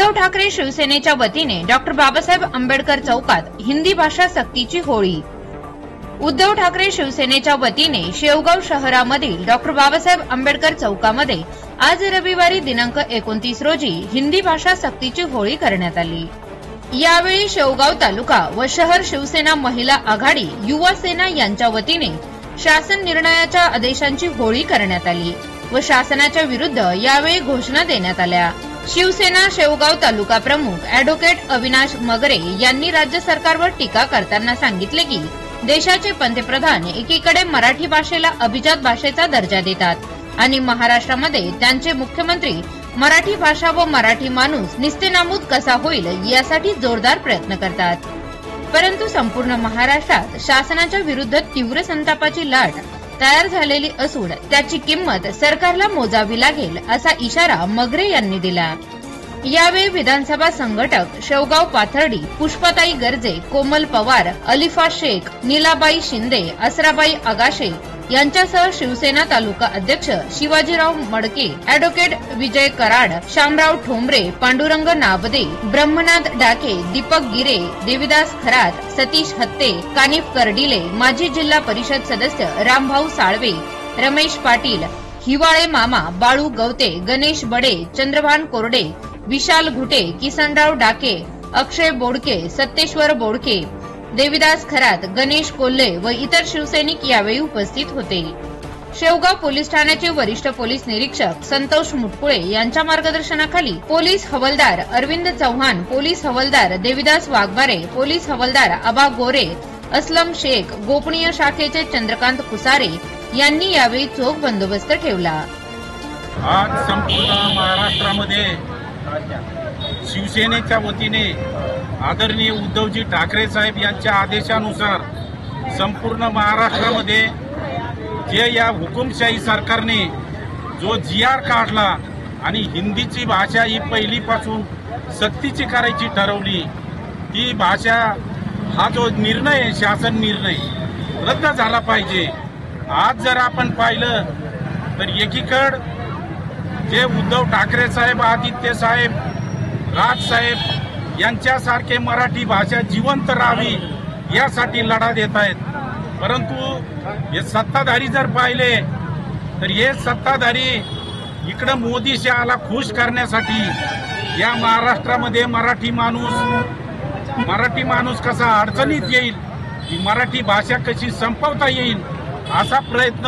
उद्धव ठाकरे शिवसेनेच्या वतीने डॉक्टर बाबासाहेब आंबेडकर चौकात हिंदी भाषा सक्तीची होळी। उद्धव ठाकरे शिवसेनेच्या वतीने शेवगाव शहरामधील डॉक्टर बाबासाहेब आंबेडकर चौकामध्ये आज रविवारी दिनांक 29 रोजी हिंदी भाषा सक्तीची होळी करण्यात आली। यावेळी शेवगाव तालुका व शहर शिवसेना महिला आघाडी युवा सेना यांच्या वतीने शासन निर्णयाच्या आदेशांची होळी करण्यात आली व शासनाच्या विरुद्ध यावेळी घोषणा देण्यात आल्या। शिवसेना शेवगाव तालुका प्रमुख ॲडव्होकेट अविनाश मगरे यांनी राज्य सरकारवर टीका करताना सांगितले की देशाचे पंतप्रधान एकीकडे मराठी भाषेला अभिजात भाषेचा दर्जा देतात आणि महाराष्ट्रामध्ये त्यांचे मुख्यमंत्री मराठी भाषा व मराठी माणूस निस्तेनाबूद कसा होईल यासाठी जोरदार प्रयत्न करतात, परंतु संपूर्ण महाराष्ट्रात शासनाच्या विरुद्ध तीव्र संतापाची लाट तयार झालेली असून त्याची किंमत सरकारला मोजावी लागेल असा इशारा मगरे यांनी दिला। यावेळी विधानसभा संघटक शेवगाव पाथर्डी, पुष्पाताई गर्जे, कोमल पवार, अलिफा शेख, नीलाबाई शिंदे, असराबाई आगाशे यांच्यासह शिवसेना तालुका अध्यक्ष शिवाजीराव मडके, ॲडव्होकेट विजय कराड, शामराव ठोंबरे, पांडुरंग नाबदे, ब्रह्मनाथ डाके, दीपक गिरे, देविदास खरात, सतीश हत्ते, कानिफ कर्डिले, माजी जिल्हा परिषद सदस्य रामभाऊ साळवे, रमेश पाटील, हिवाळे मामा, बाळू गवते, गणेश बडे, चंद्रभान कोरडे, विशाल घुटे, किसनराव डाके, अक्षय बोडके, सत्तेश्वर बोडके, देविदास खरात, गणेश कोल्हे व इतर शिवसैनिक यावेळी उपस्थित होते। शेवगाव पोलीस ठाण्याचे वरिष्ठ पोलीस निरीक्षक संतोष मुटकुळे यांच्या मार्गदर्शनाखाली पोलीस हवालदार अरविंद चव्हाण, पोलीस हवालदार देविदास वाघमारे, पोलीस हवालदार आबा गोरे, असलम शेख, गोपनीय शाखेचे चंद्रकांत कुसारे यांनी यावेळी चोख बंदोबस्त ठेवला। आज संपूर्ण महाराष्ट्रामध्ये शिवसेनेच्या वतीने आदरणीय उद्धवजी ठाकरे साहेब यांच्या आदेशानुसार संपूर्ण महाराष्ट्रामध्ये जे या हुकुमशाही सरकारने जो GR काढला आणि हिंदीची भाषा ही पहिलीपासून सक्तीची करायची ठरवली, ती भाषा हा जो निर्णय शासन निर्णय रद्द झाला पाहिजे। आज जर आपण पाहिलं तर एकीकडे जे उद्धव ठाकरे साहेब, आदित्य साहेब, राज साहेब यांच्यासारखे मराठी भाषा जिवंत राहावी यासाठी लढा देत आहेत, परंतु हे सत्ताधारी जर पाहिले तर हे सत्ताधारी इकडे मोदी शहाला खुश करण्यासाठी या महाराष्ट्रामध्ये मराठी माणूस कसा अडचणीत येईल, ही मराठी भाषा कशी संपवता येईल असा प्रयत्न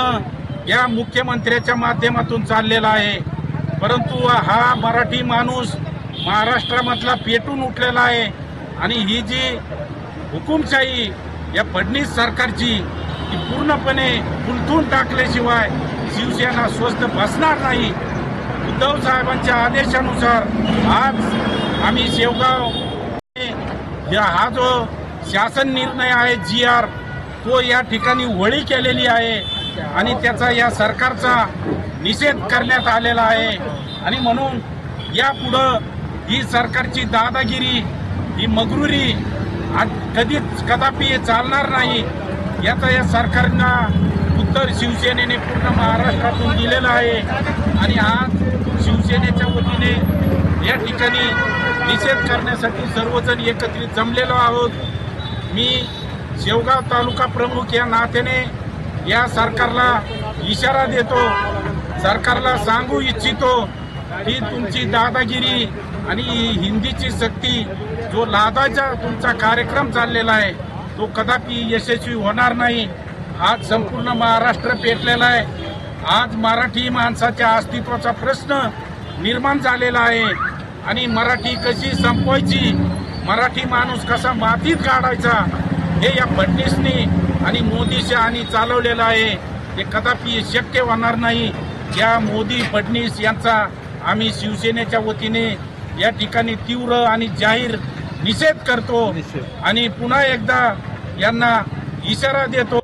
या मुख्यमंत्र्याच्या माध्यमातून चाललेला आहे। परंतु हा मराठी माणूस महाराष्ट्रामधला पेटून उठलेला आहे आणि ही जी हुकुमशाही या फडणवीस सरकारची ती पूर्णपणे उलथून टाकल्याशिवाय शिवसेना स्वस्थ बसणार नाही। उद्धव साहेबांच्या आदेशानुसार आज आम्ही शेवगाव हा जो शासन निर्णय आहे GR तो या ठिकाणी होळी केलेली आहे आणि त्याचा या सरकारचा निषेध करण्यात आलेला आहे आणि म्हणून यापुढं ही सरकारची दादागिरी, ही मगरुरी कदापि चालणार नाही याचा या सरकारनं उत्तर शिवसेनेने पूर्ण महाराष्ट्रातून दिलेलं आहे आणि आज शिवसेनेच्या वतीने या ठिकाणी निषेध करण्यासाठी सर्वजण एकत्रित जमलेलो आहोत। मी शेवगाव तालुका प्रमुख या नात्याने या सरकारला इशारा देतो, सरकारला सांगू इच्छितो की तुमची दादागिरी आणि हिंदीची सक्ती जो लादाचा तुमचा कार्यक्रम चाललेला आहे तो कदापि यशस्वी होणार नाही। आज संपूर्ण महाराष्ट्र पेटलेला आहे, आज मराठी माणसाच्या अस्तित्वाचा प्रश्न निर्माण झालेला आहे आणि मराठी कशी संपवायची, मराठी माणूस कसा मातीत काढायचा हे या फडणवीसनी आणि मोदी शहानी चालवलेलं आहे, ते कदापि शक्य होणार नाही। या मोदी फडणवीस यांचा आम्ही शिवसेनेच्या वतीने या ठिकाणी तीव्र आणि जाहीर निषेध करतो आणि पुन्हा एकदा यांना इशारा देतो।